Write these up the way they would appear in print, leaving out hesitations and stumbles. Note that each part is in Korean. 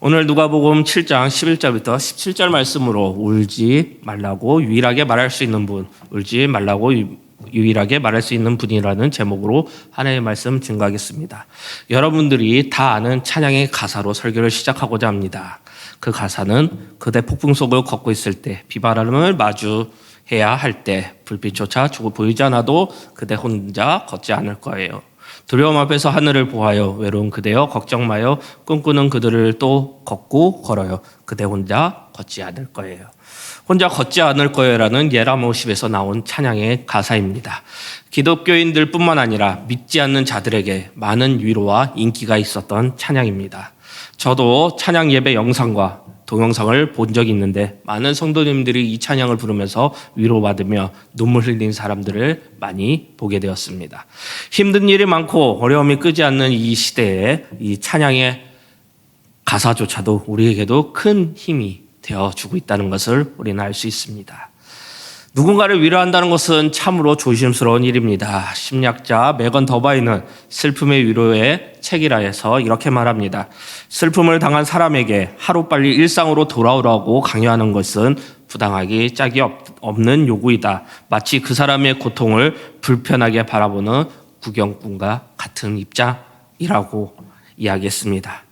오늘 누가복음 7장 11절부터 17절 말씀으로 울지 말라고 유일하게 말할 수 있는 분, 울지 말라고 유일하게 말할 수 있는 분이라는 제목으로 하나님의 말씀 증거하겠습니다. 여러분들이 다 아는 찬양의 가사로 설교를 시작하고자 합니다. 그 가사는 그대 폭풍 속을 걷고 있을 때, 비바람을 마주해야 할 때, 불빛조차 주고 보이지 않아도 그대 혼자 걷지 않을 거예요. 두려움 앞에서 하늘을 보아요. 외로운 그대여 걱정 마요. 꿈꾸는 그들을 또 걷고 걸어요. 그대 혼자 걷지 않을 거예요. 혼자 걷지 않을 거예요라는 예람 50에서 나온 찬양의 가사입니다. 기독교인들 뿐만 아니라 믿지 않는 자들에게 많은 위로와 인기가 있었던 찬양입니다. 저도 찬양 예배 영상과 동영상을 본 적이 있는데 많은 성도님들이 이 찬양을 부르면서 위로받으며 눈물 흘린 사람들을 많이 보게 되었습니다. 힘든 일이 많고 어려움이 끄지 않는 이 시대에 이 찬양의 가사조차도 우리에게도 큰 힘이 되어주고 있다는 것을 우리는 알 수 있습니다. 누군가를 위로한다는 것은 참으로 조심스러운 일입니다. 심리학자 메건 더바이는 슬픔의 위로의 책이라 해서 이렇게 말합니다. 슬픔을 당한 사람에게 하루빨리 일상으로 돌아오라고 강요하는 것은 부당하기 짝이 없는 요구이다. 마치 그 사람의 고통을 불편하게 바라보는 구경꾼과 같은 입장이라고 이야기했습니다.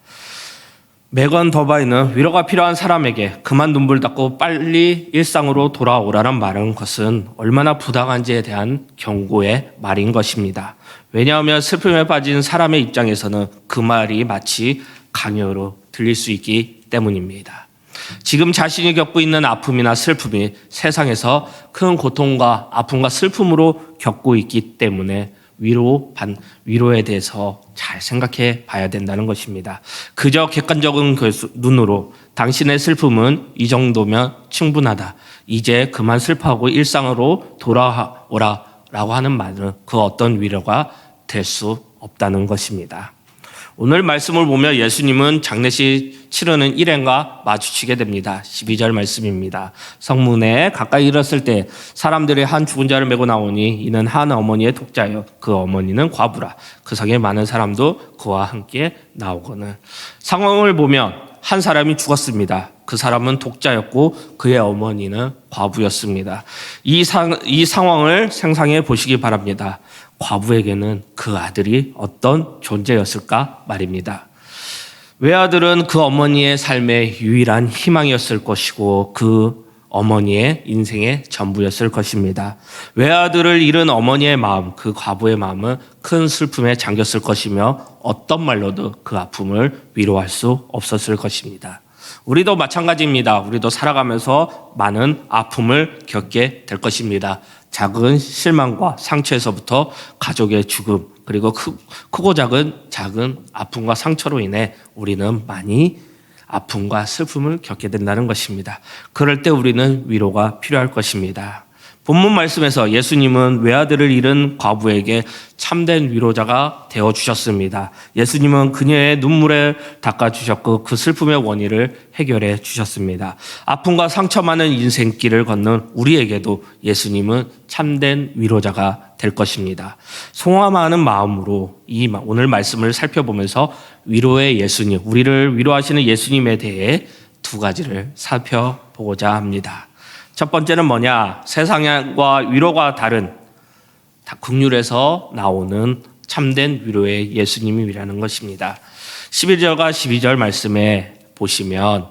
메건 더바이는 위로가 필요한 사람에게 그만 눈물 닦고 빨리 일상으로 돌아오라는 말은 것은 얼마나 부당한지에 대한 경고의 말인 것입니다. 왜냐하면 슬픔에 빠진 사람의 입장에서는 그 말이 마치 강요로 들릴 수 있기 때문입니다. 지금 자신이 겪고 있는 아픔이나 슬픔이 세상에서 큰 고통과 아픔과 슬픔으로 겪고 있기 때문에 위로에 대해서 잘 생각해 봐야 된다는 것입니다. 그저 객관적인 눈으로 당신의 슬픔은 이 정도면 충분하다. 이제 그만 슬퍼하고 일상으로 돌아오라 라고 하는 말은 그 어떤 위로가 될 수 없다는 것입니다. 오늘 말씀을 보면 예수님은 장례식 치르는 일행과 마주치게 됩니다. 12절 말씀입니다. 성문에 가까이 이르렀을 때 사람들이 한 죽은 자를 메고 나오니 이는 한 어머니의 독자요. 그 어머니는 과부라. 그 성에 많은 사람도 그와 함께 나오거늘. 상황을 보면 한 사람이 죽었습니다. 그 사람은 독자였고 그의 어머니는 과부였습니다. 이 상황을 상상해 보시기 바랍니다. 과부에게는 그 아들이 어떤 존재였을까 말입니다. 외아들은 그 어머니의 삶의 유일한 희망이었을 것이고 그 어머니의 인생의 전부였을 것입니다. 외아들을 잃은 어머니의 마음, 그 과부의 마음은 큰 슬픔에 잠겼을 것이며 어떤 말로도 그 아픔을 위로할 수 없었을 것입니다. 우리도 마찬가지입니다. 우리도 살아가면서 많은 아픔을 겪게 될 것입니다. 작은 실망과 상처에서부터 가족의 죽음, 그리고 크고 작은 아픔과 상처로 인해 우리는 많이 아픔과 슬픔을 겪게 된다는 것입니다. 그럴 때 우리는 위로가 필요할 것입니다. 본문 말씀에서 예수님은 외아들을 잃은 과부에게 참된 위로자가 되어주셨습니다. 예수님은 그녀의 눈물을 닦아주셨고 그 슬픔의 원인을 해결해 주셨습니다. 아픔과 상처 많은 인생길을 걷는 우리에게도 예수님은 참된 위로자가 될 것입니다. 송함하는 마음으로 오늘 말씀을 살펴보면서 위로의 예수님, 우리를 위로하시는 예수님에 대해 두 가지를 살펴보고자 합니다. 첫 번째는 뭐냐? 세상과 위로가 다른 긍휼에서 나오는 참된 위로의 예수님이라는 것입니다. 11절과 12절 말씀에 보시면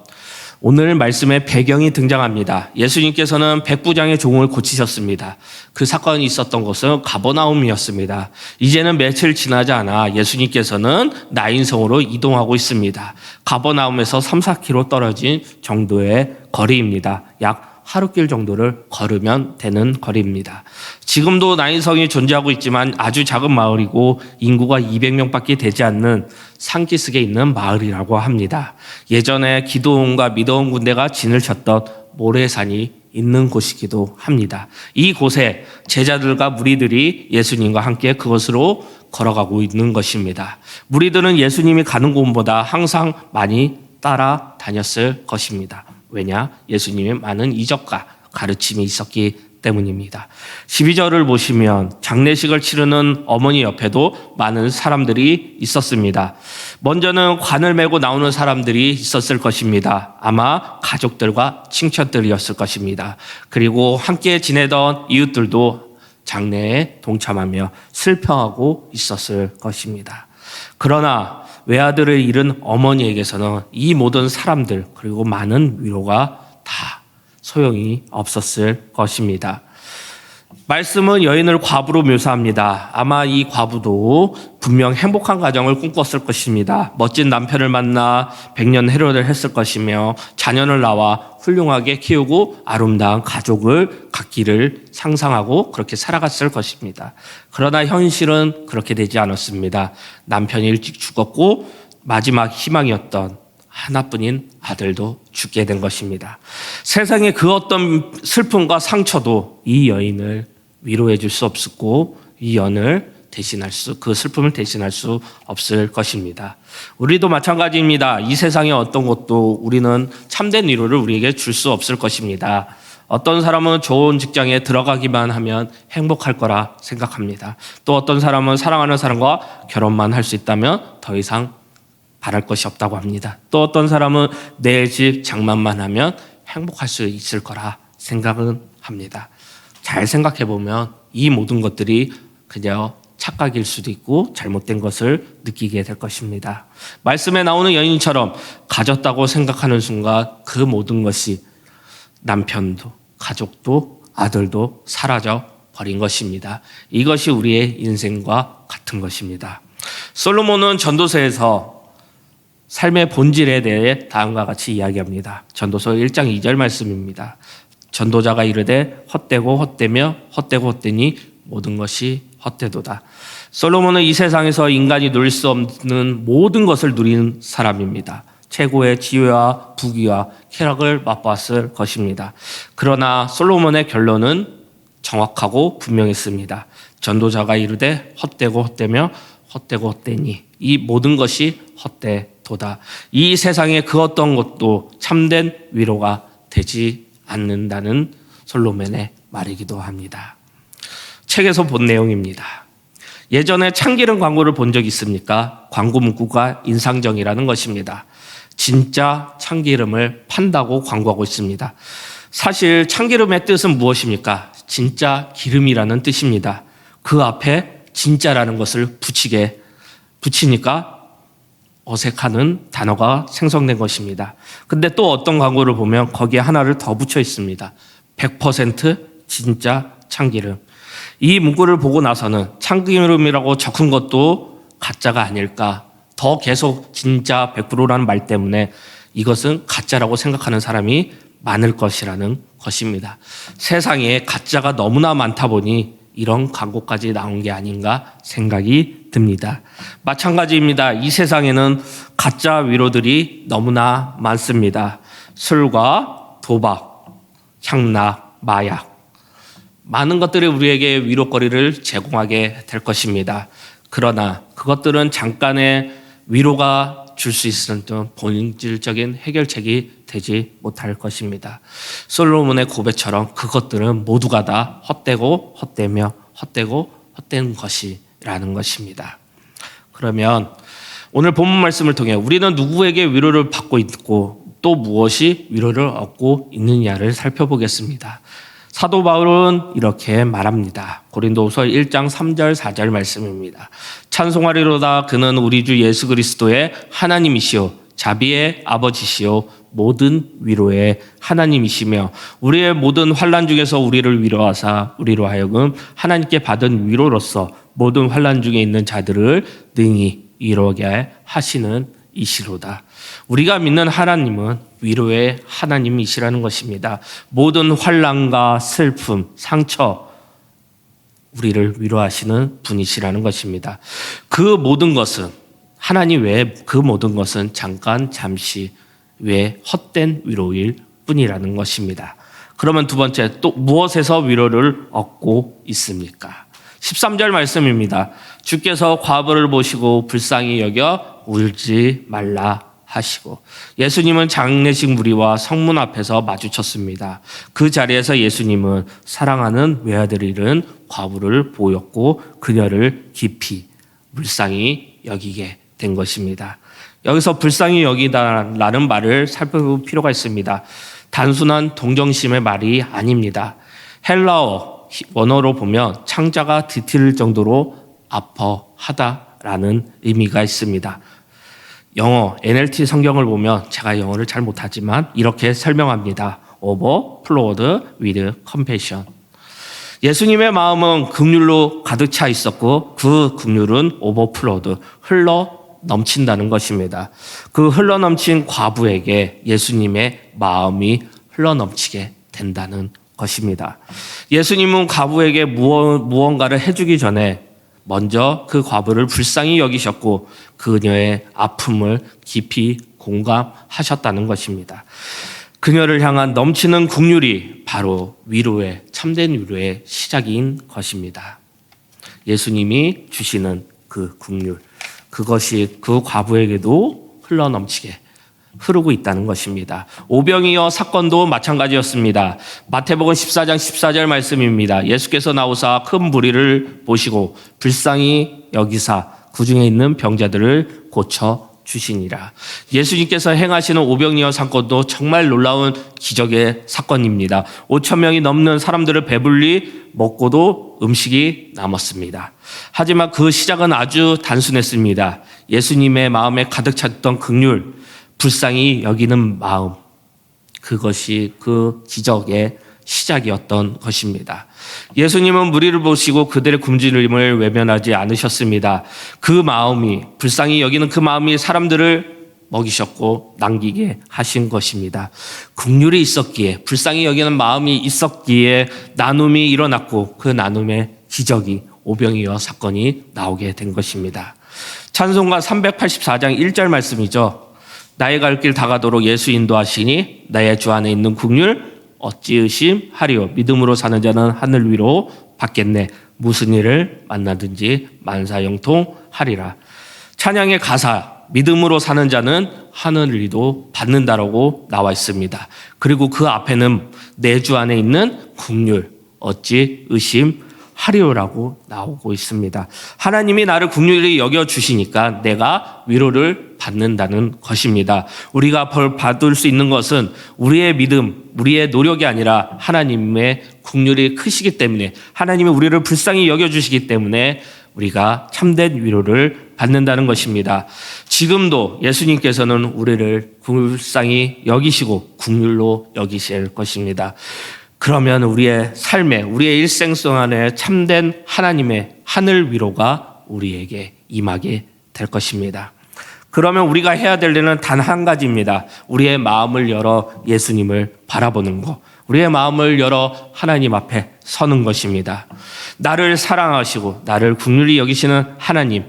오늘 말씀의 배경이 등장합니다. 예수님께서는 백부장의 종을 고치셨습니다. 그 사건이 있었던 곳은 가버나움이었습니다. 이제는 며칠 지나지 않아 예수님께서는 나인성으로 이동하고 있습니다. 가버나움에서 3-4km 떨어진 정도의 거리입니다. 약 하루길 정도를 걸으면 되는 거리입니다. 지금도 나인성이 존재하고 있지만 아주 작은 마을이고 인구가 200명밖에 되지 않는 산기슭에 있는 마을이라고 합니다. 예전에 기드온과 미드온 군대가 진을 쳤던 모래산이 있는 곳이기도 합니다. 이곳에 제자들과 무리들이 예수님과 함께 그곳으로 걸어가고 있는 것입니다. 무리들은 예수님이 가는 곳보다 항상 많이 따라다녔을 것입니다. 왜냐? 예수님의 많은 이적과 가르침이 있었기 때문입니다. 12절을 보시면 장례식을 치르는 어머니 옆에도 많은 사람들이 있었습니다. 먼저는 관을 메고 나오는 사람들이 있었을 것입니다. 아마 가족들과 친척들이었을 것입니다. 그리고 함께 지내던 이웃들도 장례에 동참하며 슬퍼하고 있었을 것입니다. 그러나 외아들을 잃은 어머니에게서는 이 모든 사람들 그리고 많은 위로가 다 소용이 없었을 것입니다. 말씀은 여인을 과부로 묘사합니다. 아마 이 과부도 분명 행복한 가정을 꿈꿨을 것입니다. 멋진 남편을 만나 백년해로를 했을 것이며 자녀를 낳아 훌륭하게 키우고 아름다운 가족을 갖기를 상상하고 그렇게 살아갔을 것입니다. 그러나 현실은 그렇게 되지 않았습니다. 남편이 일찍 죽었고 마지막 희망이었던 하나뿐인 아들도 죽게 된 것입니다. 세상의 그 어떤 슬픔과 상처도 이 여인을 위로해 줄 수 없었고 이 연을 그 슬픔을 대신할 수 없을 것입니다. 우리도 마찬가지입니다. 이 세상의 어떤 것도 우리는 참된 위로를 우리에게 줄 수 없을 것입니다. 어떤 사람은 좋은 직장에 들어가기만 하면 행복할 거라 생각합니다. 또 어떤 사람은 사랑하는 사람과 결혼만 할 수 있다면 더 이상 바랄 것이 없다고 합니다. 또 어떤 사람은 내 집 장만만 하면 행복할 수 있을 거라 생각은 합니다. 잘 생각해 보면 이 모든 것들이 그냥 착각일 수도 있고 잘못된 것을 느끼게 될 것입니다. 말씀에 나오는 여인처럼 가졌다고 생각하는 순간 그 모든 것이 남편도 가족도 아들도 사라져 버린 것입니다. 이것이 우리의 인생과 같은 것입니다. 솔로몬은 전도서에서 삶의 본질에 대해 다음과 같이 이야기합니다. 전도서 1장 2절 말씀입니다. 전도자가 이르되 헛되고 헛되며 헛되고 헛되니 모든 것이 헛되도다. 솔로몬은 이 세상에서 인간이 누릴 수 없는 모든 것을 누린 사람입니다. 최고의 지혜와 부귀와 쾌락을 맛보았을 것입니다. 그러나 솔로몬의 결론은 정확하고 분명했습니다. 전도자가 이르되 헛되고 헛되며 헛되고 헛되니 이 모든 것이 헛되도다. 이 세상의 그 어떤 것도 참된 위로가 되지 않는다는 솔로몬의 말이기도 합니다. 책에서 본 내용입니다. 예전에 참기름 광고를 본 적 있습니까? 광고 문구가 인상적이라는 것입니다. 진짜 참기름을 판다고 광고하고 있습니다. 사실 참기름의 뜻은 무엇입니까? 진짜 기름이라는 뜻입니다. 그 앞에 진짜라는 것을 붙이니까 어색하는 단어가 생성된 것입니다. 근데 또 어떤 광고를 보면 거기에 하나를 더 붙여 있습니다. 100% 진짜 참기름. 이 문구를 보고 나서는 참기름이라고 적은 것도 가짜가 아닐까. 더 계속 진짜 100%라는 말 때문에 이것은 가짜라고 생각하는 사람이 많을 것이라는 것입니다. 세상에 가짜가 너무나 많다 보니 이런 광고까지 나온 게 아닌가 생각이 듭니다. 마찬가지입니다. 이 세상에는 가짜 위로들이 너무나 많습니다. 술과 도박, 향락, 마약 많은 것들이 우리에게 위로거리를 제공하게 될 것입니다. 그러나 그것들은 잠깐의 위로가 줄 수 있는 본질적인 해결책이 되지 못할 것입니다. 솔로몬의 고백처럼 그것들은 모두가 다 헛되고 헛되며 헛되고 헛된 것이라는 것입니다. 그러면 오늘 본문 말씀을 통해 우리는 누구에게 위로를 받고 있고 또 무엇이 위로를 얻고 있느냐를 살펴보겠습니다. 사도 바울은 이렇게 말합니다. 고린도후서 1장 3절 4절 말씀입니다. 찬송하리로다 그는 우리 주 예수 그리스도의 하나님이시오 자비의 아버지시오 모든 위로의 하나님이시며 우리의 모든 환난 중에서 우리를 위로하사 우리로 하여금 하나님께 받은 위로로서 모든 환난 중에 있는 자들을 능히 위로하게 하시는 이시로다. 우리가 믿는 하나님은 위로의 하나님이시라는 것입니다. 모든 환난과 슬픔, 상처 우리를 위로하시는 분이시라는 것입니다. 그 모든 것은 하나님 외에 그 모든 것은 잠시 외 헛된 위로일 뿐이라는 것입니다. 그러면 두 번째 또 무엇에서 위로를 얻고 있습니까? 13절 말씀입니다. 주께서 과부를 보시고 불쌍히 여겨 울지 말라 하시고 예수님은 장례식 무리와 성문 앞에서 마주쳤습니다. 그 자리에서 예수님은 사랑하는 외아들을 잃은 과부를 보였고 그녀를 깊이 불쌍히 여기게 된 것입니다. 여기서 불쌍히 여기다라는 말을 살펴볼 필요가 있습니다. 단순한 동정심의 말이 아닙니다. 헬라어 원어로 보면 창자가 뒤틀릴 정도로 아파하다라는 의미가 있습니다. 영어 NLT 성경을 보면 제가 영어를 잘 못하지만 이렇게 설명합니다. Overflowed with compassion. 예수님의 마음은 긍휼로 가득 차 있었고 그 긍휼은 overflowed, 흘러 넘친다는 것입니다. 그 흘러 넘친 과부에게 예수님의 마음이 흘러 넘치게 된다는 것입니다. 예수님은 과부에게 무언가를 해주기 전에 먼저 그 과부를 불쌍히 여기셨고 그녀의 아픔을 깊이 공감하셨다는 것입니다. 그녀를 향한 넘치는 긍휼이 바로 위로의 참된 위로의 시작인 것입니다. 예수님이 주시는 그 긍휼, 그것이 그 과부에게도 흘러넘치게 흐르고 있다는 것입니다. 오병이어 사건도 마찬가지였습니다. 마태복음 14장 14절 말씀입니다. 예수께서 나오사 큰 무리를 보시고 불쌍히 여기사 그 중에 있는 병자들을 고쳐 주시니라. 예수님께서 행하시는 오병이어 사건도 정말 놀라운 기적의 사건입니다. 5천 명이 넘는 사람들을 배불리 먹고도 음식이 남았습니다. 하지만 그 시작은 아주 단순했습니다. 예수님의 마음에 가득 찼던 긍휼, 불쌍히 여기는 마음, 그것이 그 기적의 시작이었던 것입니다. 예수님은 무리를 보시고 그들의 굶주림을 외면하지 않으셨습니다. 그 마음이, 불쌍히 여기는 그 마음이 사람들을 먹이셨고 남기게 하신 것입니다. 긍휼이 있었기에, 불쌍히 여기는 마음이 있었기에 나눔이 일어났고 그 나눔의 기적이 오병이어 사건이 나오게 된 것입니다. 찬송가 384장 1절 말씀이죠. 나의 갈 길 다가도록 예수 인도하시니 나의 주 안에 있는 긍휼 어찌 의심하리요. 믿음으로 사는 자는 하늘 위로 받겠네. 무슨 일을 만나든지 만사형통하리라. 찬양의 가사, 믿음으로 사는 자는 하늘 위로 받는다라고 나와 있습니다. 그리고 그 앞에는 내 주 안에 있는 긍휼 어찌 의심하리요라고 나오고 있습니다. 하나님이 나를 긍휼히 여겨주시니까 내가 위로를 받는다는 것입니다. 우리가 벌 받을 수 있는 것은 우리의 믿음, 우리의 노력이 아니라 하나님의 긍휼이 크시기 때문에, 하나님이 우리를 불쌍히 여겨주시기 때문에 우리가 참된 위로를 받는다는 것입니다. 지금도 예수님께서는 우리를 불쌍히 여기시고 긍휼로 여기실 것입니다. 그러면 우리의 삶에, 우리의 일생 안에 참된 하나님의 하늘 위로가 우리에게 임하게 될 것입니다. 그러면 우리가 해야 될 일은 단 한 가지입니다. 우리의 마음을 열어 예수님을 바라보는 것. 우리의 마음을 열어 하나님 앞에 서는 것입니다. 나를 사랑하시고 나를 긍휼히 여기시는 하나님,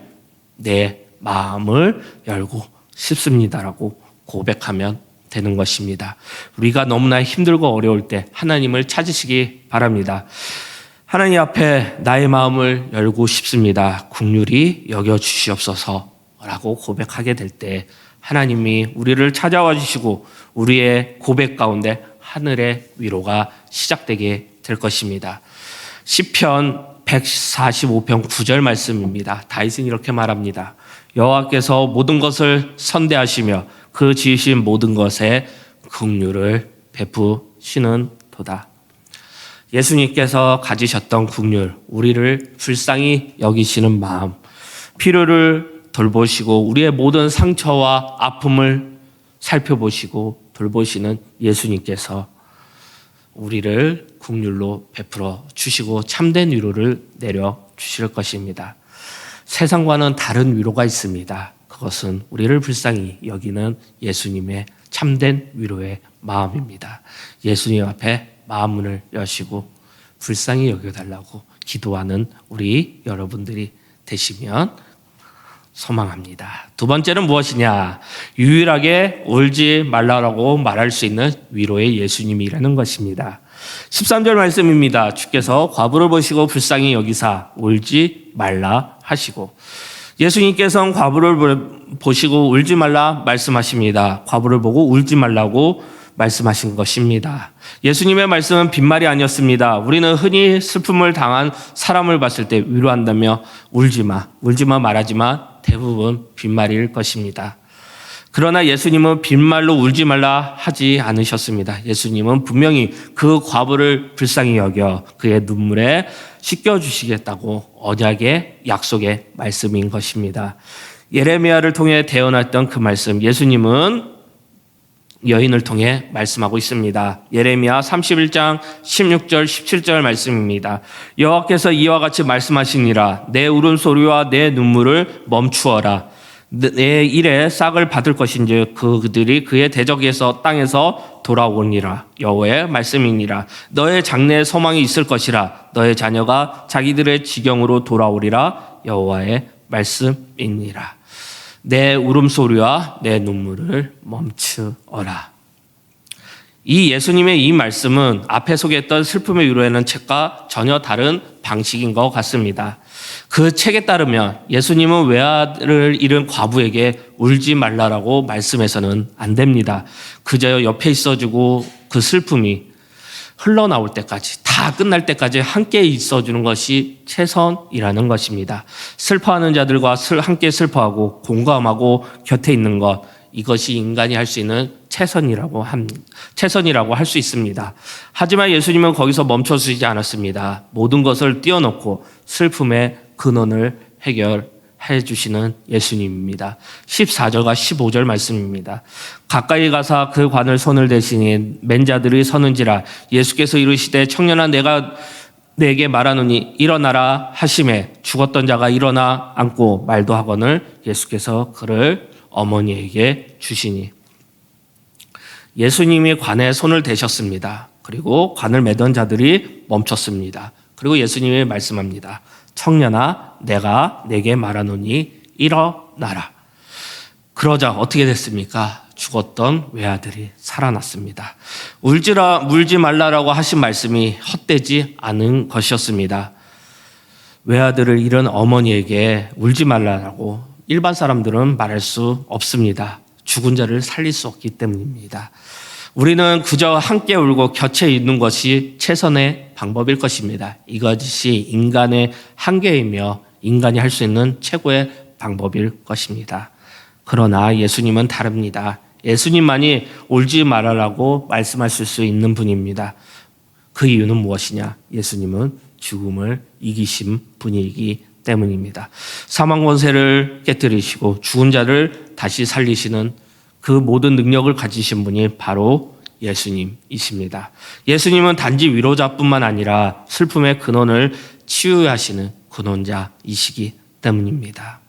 내 마음을 열고 싶습니다라고 고백하면 되는 것입니다. 우리가 너무나 힘들고 어려울 때 하나님을 찾으시기 바랍니다. 하나님 앞에 나의 마음을 열고 싶습니다. 긍휼히 여겨주시옵소서라고 고백하게 될 때 하나님이 우리를 찾아와 주시고 우리의 고백 가운데 하늘의 위로가 시작되게 될 것입니다. 시편 145편 9절 말씀입니다. 다윗은 이렇게 말합니다. 여호와께서 모든 것을 선대하시며 그 지으신 모든 것에 긍휼을 베푸시는 도다. 예수님께서 가지셨던 긍휼, 우리를 불쌍히 여기시는 마음, 필요를 돌보시고 우리의 모든 상처와 아픔을 살펴보시고 돌보시는 예수님께서 우리를 긍휼로 베풀어 주시고 참된 위로를 내려 주실 것입니다. 세상과는 다른 위로가 있습니다. 그것은 우리를 불쌍히 여기는 예수님의 참된 위로의 마음입니다. 예수님 앞에 마음문을 여시고 불쌍히 여겨달라고 기도하는 우리 여러분들이 되시면 소망합니다. 두 번째는 무엇이냐? 유일하게 울지 말라라고 말할 수 있는 위로의 예수님이라는 것입니다. 13절 말씀입니다. 주께서 과부를 보시고 불쌍히 여기사 울지 말라 하시고, 예수님께서는 과부를 보시고 울지 말라 말씀하십니다. 과부를 보고 울지 말라고 말씀하신 것입니다. 예수님의 말씀은 빈말이 아니었습니다. 우리는 흔히 슬픔을 당한 사람을 봤을 때 위로한다며 울지 마 말하지만 대부분 빈말일 것입니다. 그러나 예수님은 빈말로 울지 말라 하지 않으셨습니다. 예수님은 분명히 그 과부를 불쌍히 여겨 그의 눈물에 씻겨주시겠다고 언약의 약속의 말씀인 것입니다. 예레미야를 통해 대언했던 그 말씀, 예수님은 여인을 통해 말씀하고 있습니다. 예레미야 31장 16절 17절 말씀입니다. 여호와께서 이와 같이 말씀하시니라. 내 울음소리와 내 눈물을 멈추어라. 내 일에 싹을 받을 것인지 그들이 그의 대적에서 땅에서 돌아오니라. 여호와의 말씀이니라. 너의 장래에 소망이 있을 것이라. 너의 자녀가 자기들의 지경으로 돌아오리라. 여호와의 말씀이니라. 내 울음소리와 내 눈물을 멈추어라. 이 예수님의 이 말씀은 앞에 소개했던 슬픔의 위로에는 책과 전혀 다른 방식인 것 같습니다. 그 책에 따르면 예수님은 외아를 잃은 과부에게 울지 말라라고 말씀해서는 안 됩니다. 그저 옆에 있어주고 그 슬픔이 흘러나올 때까지, 다 끝날 때까지 함께 있어주는 것이 최선이라는 것입니다. 슬퍼하는 자들과 함께 슬퍼하고 공감하고 곁에 있는 것, 이것이 인간이 할 수 있는 최선이라고 할 수 있습니다. 하지만 예수님은 거기서 멈춰서지 않았습니다. 모든 것을 띄워놓고 슬픔의 근원을 해결해 주시는 예수님입니다. 14절과 15절 말씀입니다. 가까이 가사 그 관을 손을 대시니 맨 자들이 서는지라. 예수께서 이르시되 청년아 내가 내게 말하노니 일어나라 하심에 죽었던 자가 일어나 앉고 말도 하거늘 예수께서 그를 어머니에게 주시니. 예수님이 관에 손을 대셨습니다. 그리고 관을 매던 자들이 멈췄습니다. 그리고 예수님이 말씀합니다. 청년아 내가 내게 말하노니 일어나라. 그러자 어떻게 됐습니까? 죽었던 외아들이 살아났습니다. 울지 말라라고 하신 말씀이 헛되지 않은 것이었습니다. 외아들을 잃은 어머니에게 울지 말라라고 일반 사람들은 말할 수 없습니다. 죽은 자를 살릴 수 없기 때문입니다. 우리는 그저 함께 울고 곁에 있는 것이 최선의 방법일 것입니다. 이것이 인간의 한계이며 인간이 할 수 있는 최고의 방법일 것입니다. 그러나 예수님은 다릅니다. 예수님만이 울지 말아라고 말씀하실 수 있는 분입니다. 그 이유는 무엇이냐? 예수님은 죽음을 이기신 분이기 때문입니다. 사망 권세를 깨뜨리시고 죽은 자를 다시 살리시는 그 모든 능력을 가지신 분이 바로 예수님이십니다. 예수님은 단지 위로자뿐만 아니라 슬픔의 근원을 치유하시는 근원자이시기 때문입니다.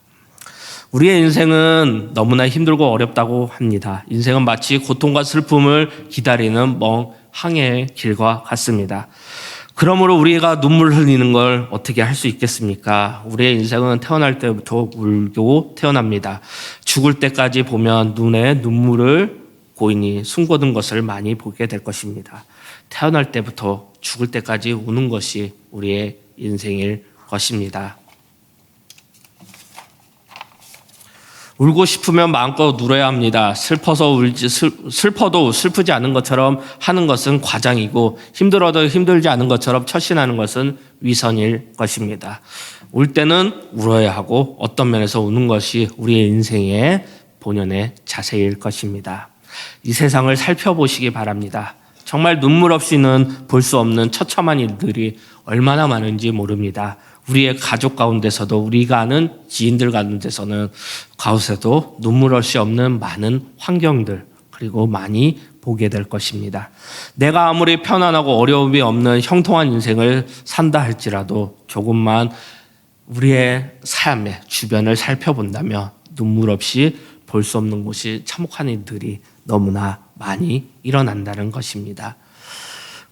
우리의 인생은 너무나 힘들고 어렵다고 합니다. 인생은 마치 고통과 슬픔을 기다리는 먼 항해의 길과 같습니다. 그러므로 우리가 눈물 흘리는 걸 어떻게 할 수 있겠습니까? 우리의 인생은 태어날 때부터 울고 태어납니다. 죽을 때까지 보면 눈에 눈물을 고인이 숨거둔 것을 많이 보게 될 것입니다. 태어날 때부터 죽을 때까지 우는 것이 우리의 인생일 것입니다. 울고 싶으면 마음껏 울어야 합니다. 슬퍼도 슬프지 않은 것처럼 하는 것은 과장이고 힘들어도 힘들지 않은 것처럼 처신하는 것은 위선일 것입니다. 울 때는 울어야 하고 어떤 면에서 우는 것이 우리의 인생의 본연의 자세일 것입니다. 이 세상을 살펴보시기 바랍니다. 정말 눈물 없이는 볼 수 없는 처참한 일들이 얼마나 많은지 모릅니다. 우리의 가족 가운데서도 우리가 아는 지인들 가운데서는 가운데서도 눈물 없이 없는 많은 환경들 그리고 많이 보게 될 것입니다. 내가 아무리 편안하고 어려움이 없는 형통한 인생을 산다 할지라도 조금만 우리의 삶의 주변을 살펴본다면 눈물 없이 볼 수 없는 곳이 참혹한 일들이 너무나 많이 일어난다는 것입니다.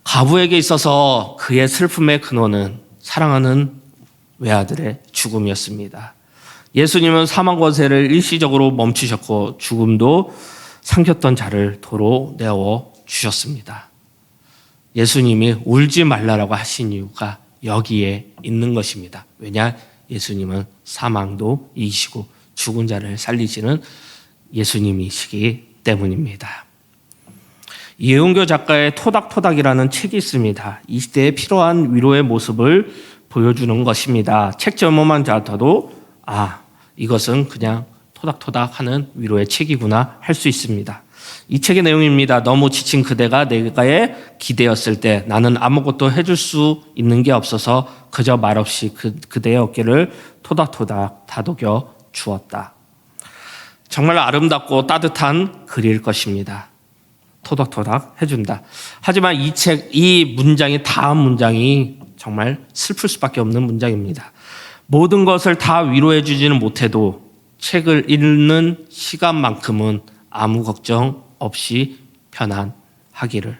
과부에게 있어서 그의 슬픔의 근원은 사랑하는 외아들의 죽음이었습니다. 예수님은 사망 권세를 일시적으로 멈추셨고 죽음도 삼켰던 자를 도로 내어 주셨습니다. 예수님이 울지 말라라고 하신 이유가 여기에 있는 것입니다. 왜냐? 예수님은 사망도 이기시고 죽은 자를 살리시는 예수님이시기 때문입니다. 이은교 작가의 토닥토닥이라는 책이 있습니다. 이 시대에 필요한 위로의 모습을 보여주는 것입니다. 책 제목만 잡아도 이것은 그냥 토닥토닥 하는 위로의 책이구나 할 수 있습니다. 이 책의 내용입니다. 너무 지친 그대가 내가의 기대였을 때 나는 아무것도 해줄 수 있는 게 없어서 그저 말없이 그대의 어깨를 토닥토닥 다독여 주었다. 정말 아름답고 따뜻한 글일 것입니다. 토닥토닥 해준다. 하지만 이 문장이 다음 문장이 정말 슬플 수밖에 없는 문장입니다. 모든 것을 다 위로해 주지는 못해도 책을 읽는 시간만큼은 아무 걱정 없이 편안하기를.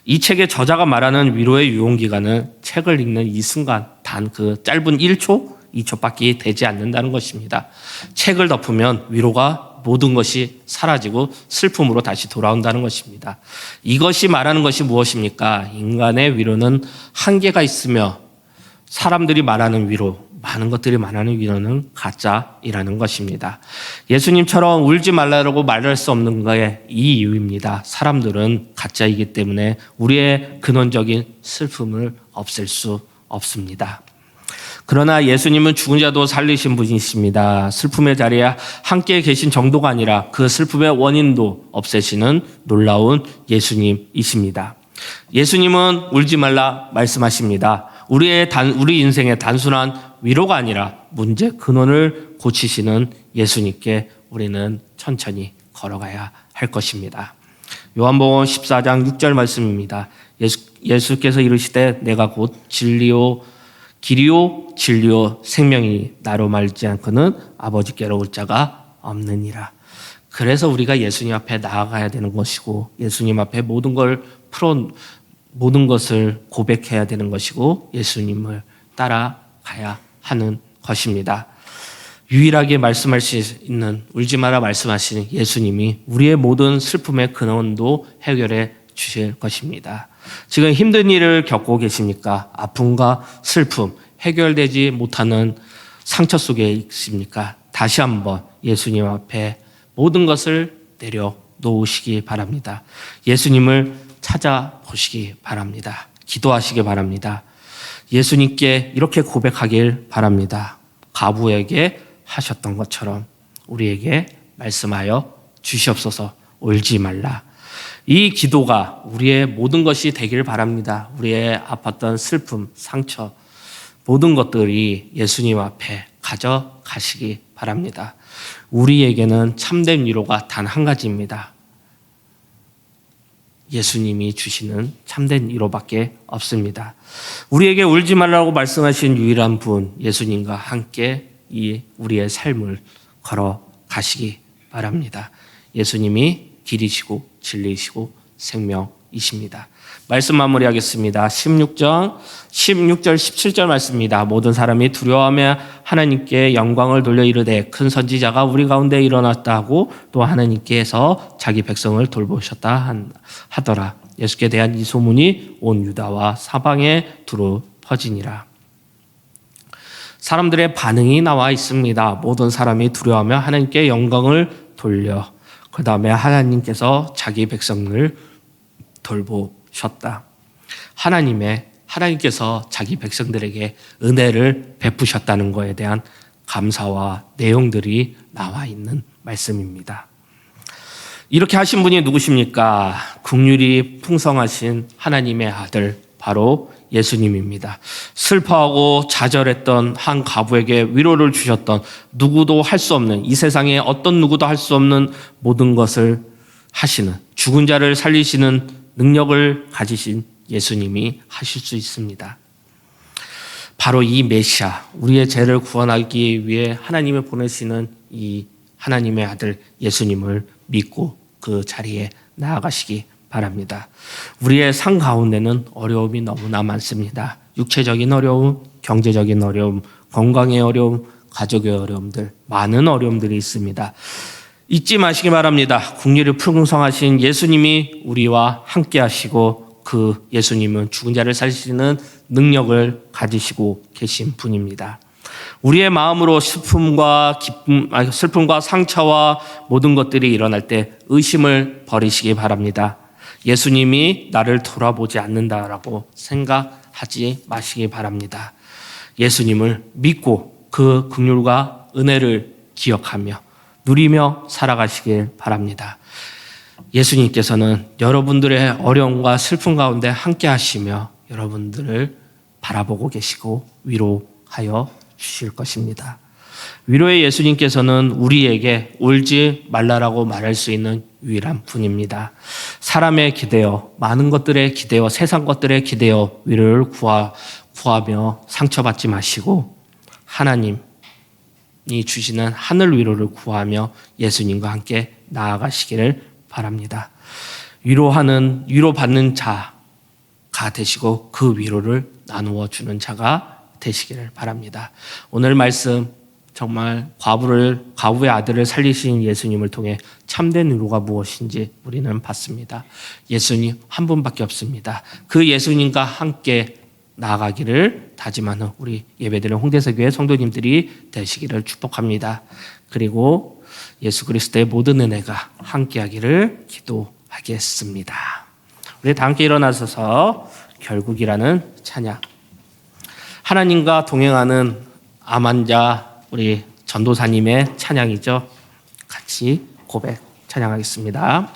이 책의 저자가 말하는 위로의 유효기간은 책을 읽는 이 순간 단 그 짧은 1초, 2초밖에 되지 않는다는 것입니다. 책을 덮으면 위로가 모든 것이 사라지고 슬픔으로 다시 돌아온다는 것입니다. 이것이 말하는 것이 무엇입니까? 인간의 위로는 한계가 있으며 사람들이 말하는 위로, 많은 것들이 말하는 위로는 가짜이라는 것입니다. 예수님처럼 울지 말라고 말할 수 없는 것의 이 이유입니다. 사람들은 가짜이기 때문에 우리의 근원적인 슬픔을 없앨 수 없습니다. 그러나 예수님은 죽은 자도 살리신 분이십니다. 슬픔의 자리에 함께 계신 정도가 아니라 그 슬픔의 원인도 없애시는 놀라운 예수님이십니다. 예수님은 울지 말라 말씀하십니다. 우리 인생의 단순한 위로가 아니라 문제 근원을 고치시는 예수님께 우리는 천천히 걸어가야 할 것입니다. 요한복음 14장 6절 말씀입니다. 예수께서 이르시되 내가 곧 진리요 길이요 진리요 생명이 나로 말지 않고는 아버지께로 올 자가 없느니라. 그래서 우리가 예수님 앞에 나아가야 되는 것이고 예수님 앞에 모든 것을 고백해야 되는 것이고 예수님을 따라가야 하는 것입니다. 유일하게 말씀할 수 있는 울지 마라 말씀하시는 예수님이 우리의 모든 슬픔의 근원도 해결해 주실 것입니다. 지금 힘든 일을 겪고 계십니까? 아픔과 슬픔, 해결되지 못하는 상처 속에 있습니까? 다시 한번 예수님 앞에 모든 것을 내려놓으시기 바랍니다. 예수님을 찾아보시기 바랍니다. 기도하시기 바랍니다. 예수님께 이렇게 고백하길 바랍니다. 가부에게 하셨던 것처럼 우리에게 말씀하여 주시옵소서. 울지 말라. 이 기도가 우리의 모든 것이 되길 바랍니다. 우리의 아팠던 슬픔, 상처, 모든 것들이 예수님 앞에 가져가시기 바랍니다. 우리에게는 참된 위로가 단 한 가지입니다. 예수님이 주시는 참된 위로밖에 없습니다. 우리에게 울지 말라고 말씀하신 유일한 분, 예수님과 함께 우리의 삶을 걸어가시기 바랍니다. 예수님이 길이시고 진리이시고 생명이십니다. 말씀 마무리하겠습니다. 16절, 17절 말씀입니다. 모든 사람이 두려워하며 하나님께 영광을 돌려 이르되 큰 선지자가 우리 가운데 일어났다 하고 또 하나님께서 자기 백성을 돌보셨다 하더라. 예수께 대한 이 소문이 온 유다와 사방에 두루 퍼지니라. 사람들의 반응이 나와 있습니다. 모든 사람이 두려워하며 하나님께 영광을 돌려 그 다음에 하나님께서 자기 백성을 돌보셨다. 하나님께서 자기 백성들에게 은혜를 베푸셨다는 것에 대한 감사와 내용들이 나와 있는 말씀입니다. 이렇게 하신 분이 누구십니까? 긍휼이 풍성하신 하나님의 아들 바로 예수님입니다. 슬퍼하고 좌절했던 한 과부에게 위로를 주셨던 누구도 할 수 없는 이 세상에 어떤 누구도 할 수 없는 모든 것을 하시는 죽은 자를 살리시는 능력을 가지신 예수님이 하실 수 있습니다. 바로 이 메시아 우리의 죄를 구원하기 위해 하나님이 보내시는 이 하나님의 아들 예수님을 믿고 그 자리에 나아가시기 바랍니다. 우리의 삶 가운데는 어려움이 너무나 많습니다. 육체적인 어려움, 경제적인 어려움, 건강의 어려움, 가족의 어려움들, 많은 어려움들이 있습니다. 잊지 마시기 바랍니다. 긍휼이 풍성하신 예수님이 우리와 함께 하시고 그 예수님은 죽은 자를 살리시는 능력을 가지시고 계신 분입니다. 우리의 마음으로 슬픔과 기쁨, 슬픔과 상처와 모든 것들이 일어날 때 의심을 버리시기 바랍니다. 예수님이 나를 돌아보지 않는다라고 생각하지 마시기 바랍니다. 예수님을 믿고 그 긍휼과 은혜를 기억하며 누리며 살아가시길 바랍니다. 예수님께서는 여러분들의 어려움과 슬픔 가운데 함께 하시며 여러분들을 바라보고 계시고 위로하여 주실 것입니다. 위로의 예수님께서는 우리에게 울지 말라라고 말할 수 있는 유일한 분입니다. 사람에 기대어, 많은 것들에 기대어, 세상 것들에 기대어 위로를 구하며 상처받지 마시고 하나님이 주시는 하늘 위로를 구하며 예수님과 함께 나아가시기를 바랍니다. 위로받는 자가 되시고 그 위로를 나누어 주는 자가 되시기를 바랍니다. 오늘 말씀 정말 과부의 아들을 살리신 예수님을 통해 참된 위로가 무엇인지 우리는 봤습니다. 예수님 한 분밖에 없습니다. 그 예수님과 함께 나아가기를 다짐하는 우리 예배드리는 홍대서교회 성도님들이 되시기를 축복합니다. 그리고 예수 그리스도의 모든 은혜가 함께하기를 기도하겠습니다. 우리 다 함께 일어나셔서 결국이라는 찬양, 하나님과 동행하는 암환자 우리 전도사님의 찬양이죠. 같이 고백 찬양하겠습니다.